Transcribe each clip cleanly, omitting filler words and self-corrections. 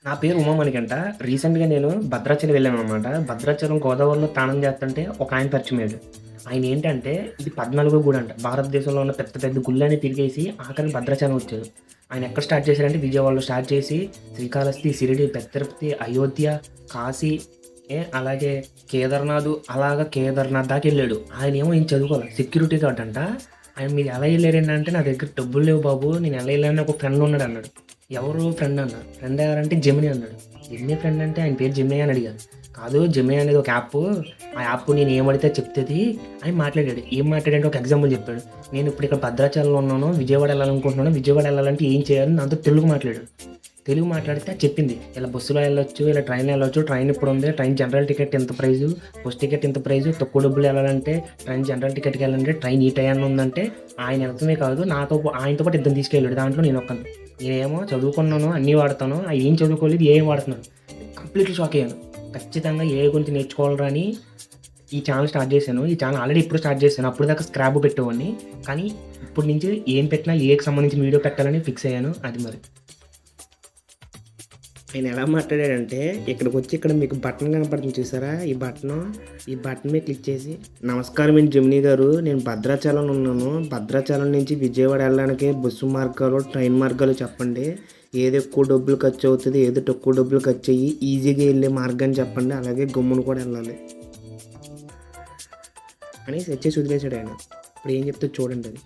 నా పేరు ఉమామణికంట. రీసెంట్‌గా నేను భద్రాచలం వెళ్ళాననమాట. భద్రాచలం గోదావరిలో స్నానం చేస్తుంటే ఒకాయన పరిచయమయ్యాడు. ఆయనేంటంటే ఇది 14 గుడంట. భారతదేశంలో ఉన్న పెద్ద పెద్ద గుళ్ళన్నీ తిరిగేసి ఆఖరికి భద్రాచలం వచ్చారు. ఆయన ఎక్కడ స్టార్ట్ చేశారంటే విజయవాడలో స్టార్ట్ చేసి శ్రీకాళహస్తి, షిరిడి, పెద్ద తిరుపతి, అయోధ్య, కాశీ అలాగే కేదార్‌నాథ్ అలాగా కేదార్‌నాథ్ దాకెళ్ళాడు. ఆయనేమో ఏం చదువుకోలే. సెక్యూరిటీ గార్డ్ అంట. ఆయన మీరు ఎలా ఎళ్లారండి అంటే, నా దగ్గర డబ్బులు లేవు బాబు. నేను ఎలా ఎళ్ళానని ఒక ఫ్రెండ్ ఉన్నాడన్నాడు. ఎవరు ఫ్రెండ్ అన్నా. ఫ్రెండ్ ఎవరంటే జెమినీ అన్నాడు. జెమినీ ఫ్రెండ్ అంటే ఆయన పేరు జెమినీ అని అడిగాను. కాదు జెమినీ అనేది ఒక యాప్. ఆ యాప్ నేను ఏమడిగితే చెప్తది అని మాట్లాడాడు. ఏం మాట్లాడంటే ఒక ఎగ్జాంపుల్ చెప్పాడు. నేను ఇప్పుడు ఇక్కడ భద్రాచలంలో ఉన్నాను. విజయవాడ వెళ్ళాలనుకుంటున్నాను. విజయవాడ వెళ్ళాలంటే ఏం చేయాలి నాతో తెలుగు మాట్లాడాడు. తెలుగు మాట్లాడితే చెప్పింది. ఇలా బస్సులో వెళ్ళొచ్చు, ఇలా ట్రైన్‌లో వెళ్ళొచ్చు. ట్రైన్ ఇప్పుడు ఉంది. ట్రైన్ జనరల్ టికెట్ ఇంత ప్రైజు, బస్ టికెట్ ఇంత ప్రైజు. తక్కువ డబ్బులు వెళ్ళాలంటే ట్రైన్ జనరల్ టికెట్‌కి వెళ్ళాలంటే ట్రైన్ ఈ టయాన్ని ఉందంటే ఆయన వెళ్తమే కాదు ఆయనతో పాటు ఇద్దరిని తీసుకెళ్ళాడు. దాంట్లో నేను ఒక్కడిని. నేనేమో చదువుకున్నాను, అన్నీ వాడతాను. ఏం చదువుకోలేదు, ఏం వాడుతున్నాను. కంప్లీట్‌లీ షాక్ అయ్యాను. ఖచ్చితంగా ఏఐ గురించి నేర్చుకోవాలిరా అని ఈ ఛానల్ స్టార్ట్ చేశాను. ఈ ఛానల్ ఆల్రెడీ ఇప్పుడు స్టార్ట్ చేశాను. అప్పటిదాకా స్క్రాప్ పెట్టేవాడిని. కానీ ఇప్పటి నుంచి ఏం పెట్టినా ఏఐకి సంబంధించిన వీడియో పెట్టాలని ఫిక్స్ అయ్యాను. అది మరి. ఆయన ఎలా మాట్లాడాడంటే ఇక్కడ మీకు బటన్ కనపడుతుంది చూసారా, ఈ బటన్ మీద క్లిక్ చేసి నమస్కారం అండి జెమినీ గారు, నేను భద్రాచలంలో ఉన్నాను. భద్రాచలం నుంచి విజయవాడ వెళ్ళడానికి బస్సు మార్గాలు, ట్రైన్ మార్గాలు చెప్పండి. ఏది ఎక్కువ డబ్బులు ఖర్చు అవుతుంది, ఏది తక్కువ డబ్బులు ఖర్చు అయ్యి ఈజీగా వెళ్ళే మార్గాన్ని చెప్పండి. అలాగే గమ్మును కూడా వెళ్ళాలి అని సెట్ చేసి వదిలేశాడు ఆయన. ఇప్పుడు ఏం చెప్తే చూడండి అది.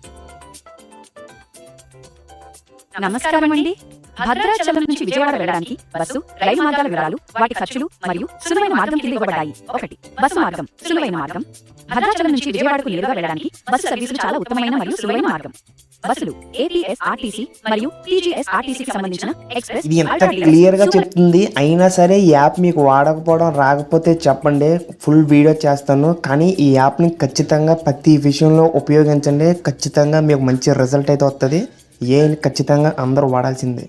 నమస్కారం అండి. భద్రాచలం నుంచి విజయవాడ వెళ్ళడానికి బస్సు, రైలు మార్గాల వివరాలు, వాటి ఖర్చులు మరియు సులువైన మార్గం కింద ఇవ్వబడ్డాయి. 1. బస్సు మార్గం. సులువైన మార్గం. భద్రాచలం నుంచి విజయవాడకు నేరుగా వెళ్ళడానికి బస్సు సర్వీసులు చాలా ఉత్తమమైన మరియు సులువైన మార్గం. బస్సులు ఏపీఎస్ఆర్టీసీ మరియు టీజీఎస్ఆర్టీసీకి సంబంధించిన ఎక్స్ప్రెస్. ఇది ఎంత క్లియర్ గా చెప్తుంది. అయినా సరే ఈ యాప్ మీకు వాడకపోవడం రాకపోతే చెప్పండి, ఫుల్ వీడియో చేస్తాను. కానీ ఈ యాప్ని ఖచ్చితంగా ప్రతి విషయంలో ఉపయోగించండి. ఖచ్చితంగా మీకు మంచి రిజల్ట్ అయితే వస్తుంది. ఖచ్చితంగా అందరూ వాడాల్సిందే.